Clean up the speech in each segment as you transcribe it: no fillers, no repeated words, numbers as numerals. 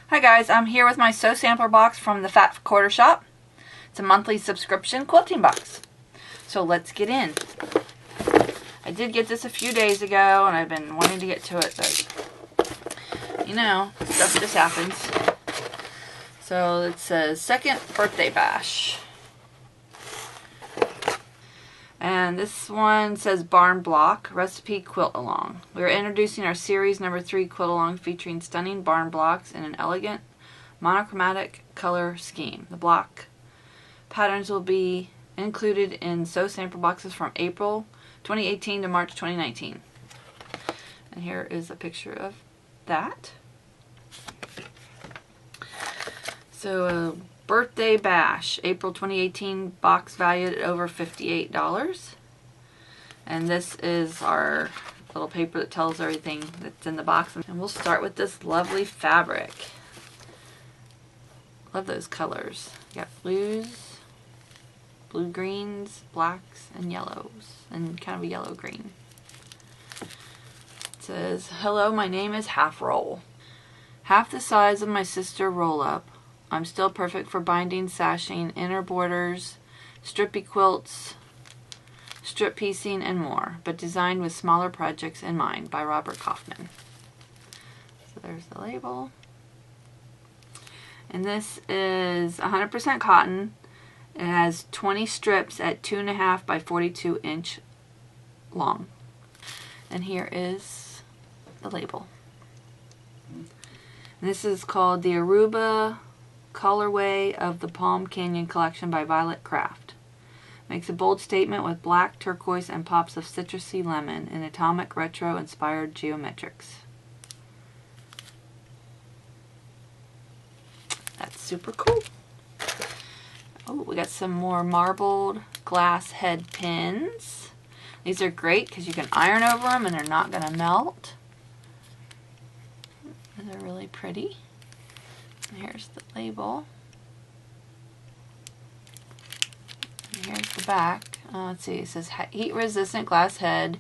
Hi guys, I'm here with my Sew Sampler box from the Fat Quarter Shop. It's a monthly subscription quilting box. So let's get in. I did get this a few days ago and I've been wanting to get to it, but you know, stuff just happens. So it says second birthday bash. And this one says Barn Block Recipe Quilt Along. We are introducing our series number 3 quilt along featuring stunning barn blocks in an elegant monochromatic color scheme. The block patterns will be included in Sew Sampler boxes from April 2018 to March 2019. And here is a picture of that. So Birthday Bash, April 2018, box valued at over $58. And this is our little paper that tells everything that's in the box. And we'll start with this lovely fabric. Love those colors. You got blues, blue greens, blacks, and yellows, and kind of a yellow green. It says, hello, my name is Half Roll. Half the size of my sister Roll Up. I'm still perfect for binding, sashing, inner borders, strippy quilts, strip piecing, and more, but designed with smaller projects in mind, by Robert Kaufman. So there's the label. And this is 100% cotton. It has 20 strips at 2.5 by 42 inch long. And here is the label. And this is called the Aruba colorway of the Palm Canyon collection by Violet Craft. Makes a bold statement with black, turquoise, and pops of citrusy lemon in atomic retro inspired geometrics. That's super cool. Oh, we got some more marbled glass head pins. These are great because you can iron over them and they're not going to melt. And they're really pretty. Here's the label. And here's the back. Let's see, it says heat resistant glass head.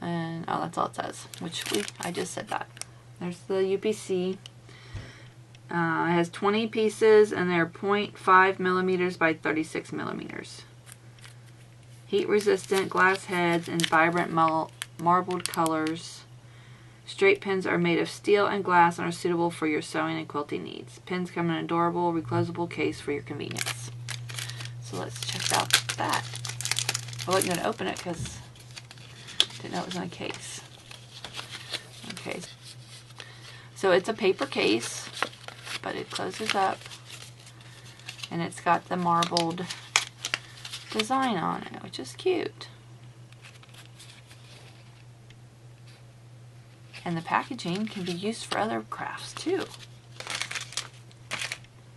And oh, that's all it says, which I just said that. There's the UPC. It has 20 pieces and they're 0.5 millimeters by 36 millimeters. Heat resistant glass heads in vibrant marbled colors. Straight pins are made of steel and glass and are suitable for your sewing and quilting needs. Pins come in an adorable, reclosable case for your convenience. So let's check out that. I wasn't going to open it because I didn't know it was in a case. Okay. So it's a paper case, but it closes up. And it's got the marbled design on it, which is cute. And the packaging can be used for other crafts too.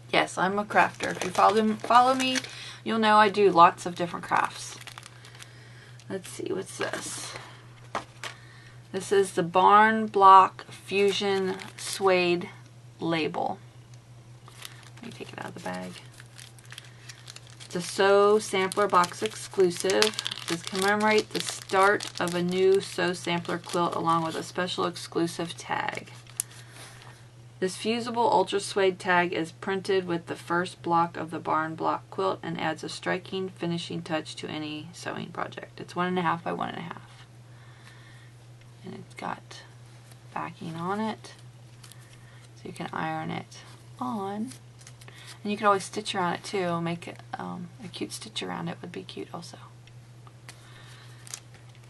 Yes, I'm a crafter. If you follow me, you'll know I do lots of different crafts. Let's see, what's this? This is the Barn Block Fusion Suede label. Let me take it out of the bag. It's a Sew Sampler box exclusive. This commemorate the start of a new Sew Sampler quilt along with a special exclusive tag. This fusible ultra suede tag is printed with the first block of the Barn Block quilt and adds a striking finishing touch to any sewing project. It's 1.5 by 1.5. And it's got backing on it so you can iron it on. And you can always stitch around it too. Make it a cute stitch around it would be cute also.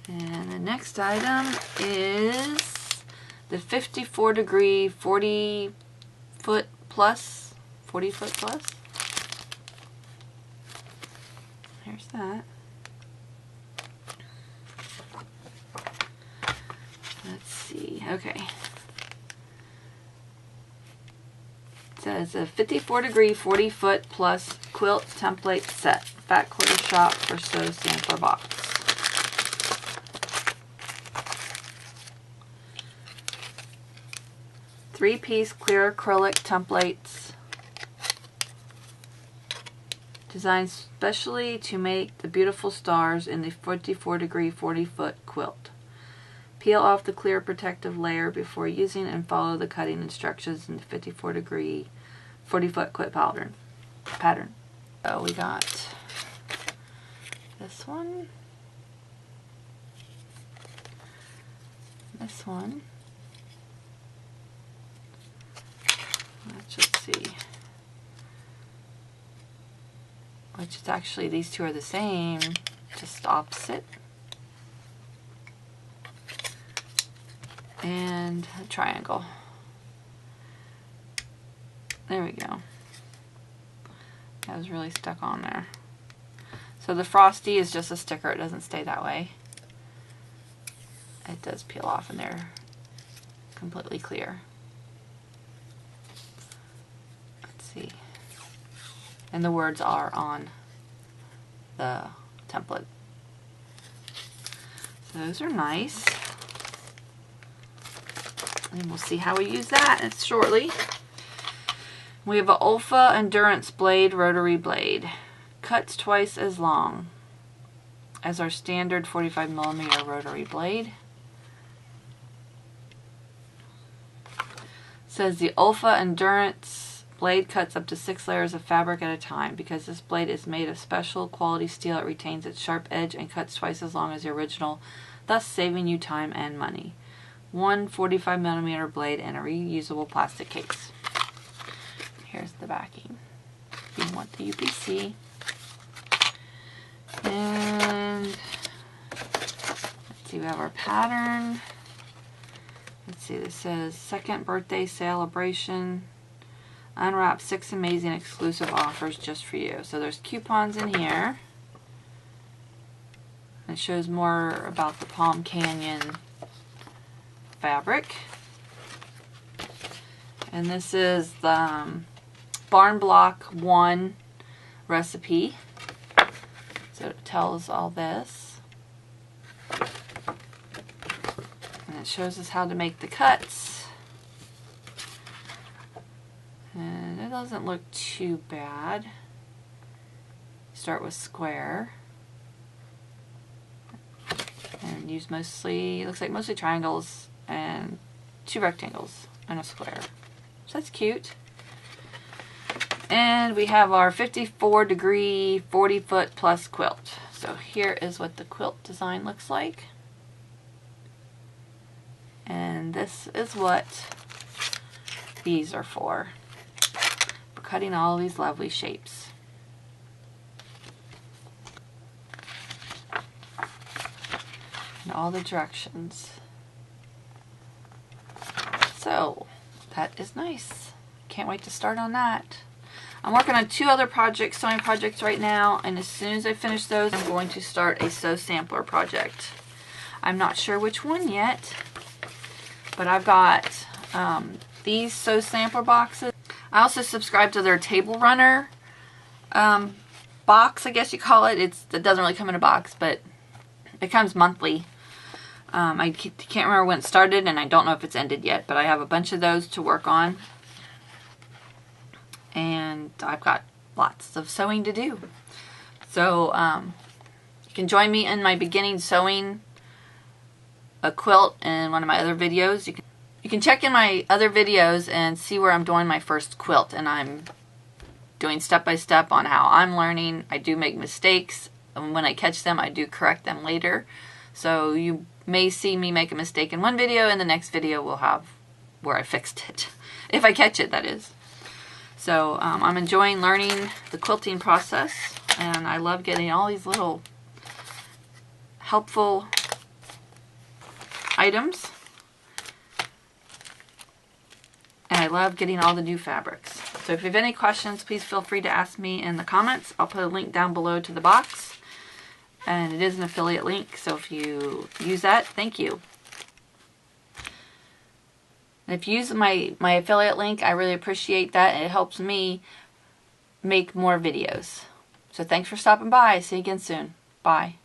And the next item is the 54 degree 40 foot plus. There's that. Let's see. Okay. It says a 54 degree 40 foot plus quilt template set. Fat Quarter Shop for Sew Sampler box. Three-piece clear acrylic templates designed specially to make the beautiful stars in the 54 degree 40 foot quilt. Peel off the clear protective layer before using and follow the cutting instructions in the 54-degree 40-foot quit pattern. So we got this one, this one. Let's just see. Which is actually, these two are the same, just opposite. And a triangle. There we go. That was really stuck on there. So the frosty is just a sticker, it doesn't stay that way. It does peel off and they're completely clear. Let's see. And the words are on the template. So those are nice. And we'll see how we use that shortly. We have an Olfa Endurance Blade rotary blade. Cuts twice as long as our standard 45mm rotary blade. Says the Olfa Endurance blade cuts up to 6 layers of fabric at a time. Because this blade is made of special quality steel, it retains its sharp edge and cuts twice as long as the original, thus saving you time and money. One 45mm blade and a reusable plastic case. Here's the backing. If you want the UPC. And let's see, we have our pattern. Let's see, this says second birthday celebration. Unwrap 6 amazing exclusive offers just for you. So there's coupons in here. It shows more about the Palm Canyon fabric. And this is the Barn Block 1 recipe. So it tells all this. And it shows us how to make the cuts. And it doesn't look too bad. Start with square. And use mostly, it looks like mostly triangles and 2 rectangles and a square. So that's cute. And we have our 54-degree 40-foot plus quilt. So here is what the quilt design looks like. And this is what these are for cutting all these lovely shapes. In all the directions. So that is nice. Can't wait to start on that. I'm working on 2 other projects, sewing projects right now, and as soon as I finish those, I'm going to start a sew sampler project. I'm not sure which one yet, but I've got these sew sampler boxes. I also subscribe to their table runner box, I guess you call it. It doesn't really come in a box, but it comes monthly. I can't remember when it started, and I don't know if it's ended yet, but I have a bunch of those to work on. And I've got lots of sewing to do. So you can join me in my beginning sewing a quilt in one of my other videos. You can check in my other videos and see where I'm doing my first quilt, and I'm doing step by step on how I'm learning. I do make mistakes, and when I catch them I do correct them later. So you may see me make a mistake in one video, and the next video will have where I fixed it. If I catch it, that is. So I'm enjoying learning the quilting process, and I love getting all these little helpful items. And I love getting all the new fabrics. So if you have any questions, please feel free to ask me in the comments. I'll put a link down below to the box. And it is an affiliate link, so if you use that, thank you. And if you use my affiliate link, I really appreciate that. It helps me make more videos. So thanks for stopping by. See you again soon. Bye.